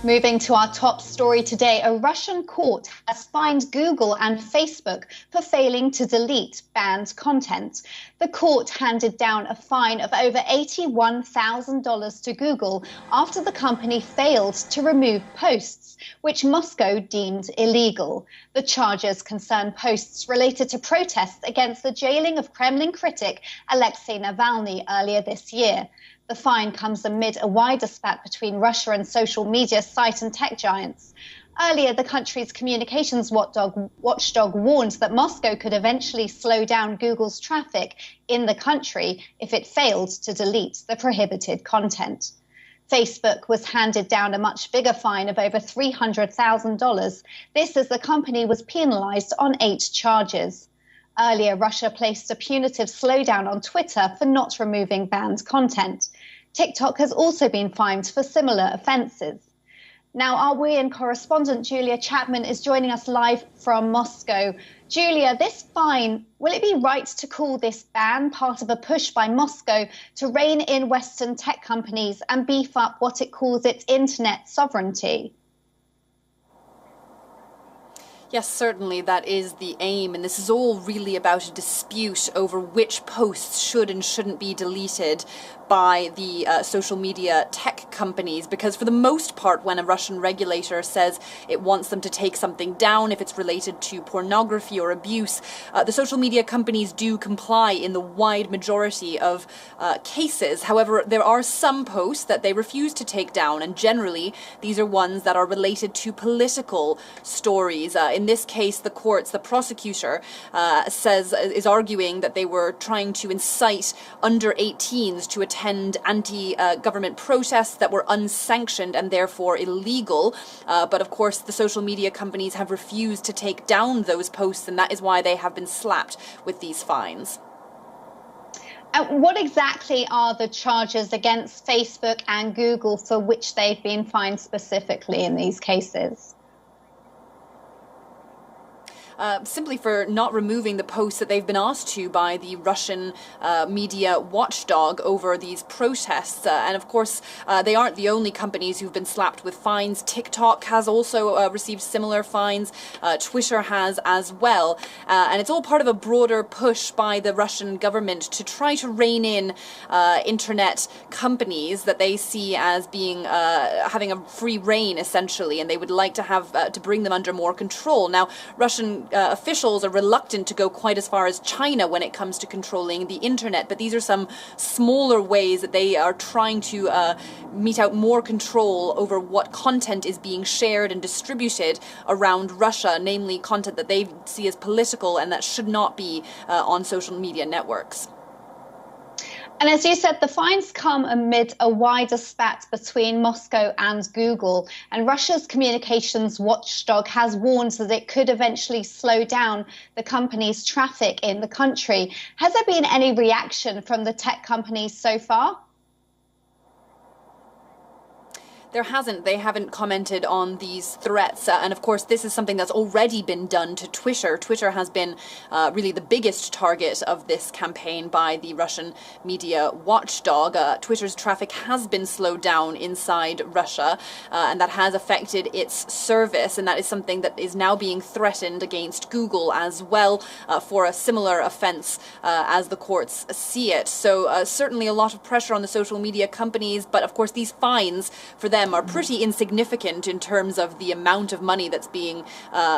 Moving to our top story today, a Russian court has fined Google and Facebook for failing to delete banned content. The court handed down a fine of over $81,000 to Google after the company failed to remove posts, which Moscow deemed illegal. The charges concern posts related to protests against the jailing of Kremlin critic Alexei Navalny earlier this year. The fine comes amid a wider spat between Russia and social media site and tech giants. Earlier, the country's communications watchdog warned that Moscow could eventually slow down Google's traffic in the country if it failed to delete the prohibited content. Facebook was handed down a much bigger fine of over $300,000. This as the company was penalized on 8 charges. Earlier, Russia placed a punitive slowdown on Twitter for not removing banned content. TikTok has also been fined for similar offences. Now, our WION correspondent Julia Chapman is joining us live from Moscow. Julia, this fine, will it be right to call this ban part of a push by Moscow to rein in Western tech companies and beef up what it calls its internet sovereignty? Yes, certainly that is the aim, and this is all really about a dispute over which posts should and shouldn't be deleted by the social media tech companies, because for the most part, when a Russian regulator says it wants them to take something down if it's related to pornography or abuse, the social media companies do comply in the wide majority of cases. However, there are some posts that they refuse to take down, and generally these are ones that are related to political stories. In this case, the prosecutor is arguing that they were trying to incite under 18s to attend anti-government protests that were unsanctioned and therefore illegal. But of course, the social media companies have refused to take down those posts, and that is why they have been slapped with these fines. What exactly are the charges against Facebook and Google for which they've been fined specifically in these cases? Simply for not removing the posts that they've been asked to by the Russian media watchdog over these protests. And of course, they aren't the only companies who've been slapped with fines. TikTok has also received similar fines. Twitter has as well. And it's all part of a broader push by the Russian government to try to rein in internet companies that they see as being having a free reign, essentially, and they would like to have to bring them under more control. Now, Russian officials are reluctant to go quite as far as China when it comes to controlling the internet, but these are some smaller ways that they are trying to mete out more control over what content is being shared and distributed around Russia, namely content that they see as political and that should not be on social media networks. And as you said, the fines come amid a wider spat between Moscow and Google. And Russia's communications watchdog has warned that it could eventually slow down the company's traffic in the country. Has there been any reaction from the tech companies so far? There hasn't. They haven't commented on these threats. And of course, this is something that's already been done to Twitter. Twitter has been really the biggest target of this campaign by the Russian media watchdog. Twitter's traffic has been slowed down inside Russia, and that has affected its service. And that is something that is now being threatened against Google as well for a similar offense as the courts see it. So certainly a lot of pressure on the social media companies. But of course, these fines for them are pretty insignificant in terms of the amount of money that's being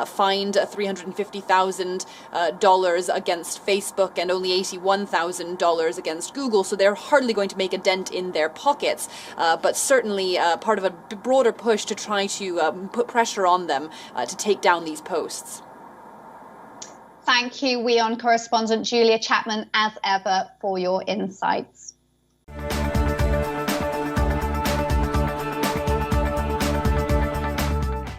fined. $350,000 against Facebook and only $81,000 against Google, so they're hardly going to make a dent in their pockets, but certainly part of a broader push to try to put pressure on them to take down these posts. Thank you, WION correspondent Julia Chapman, as ever, for your insights.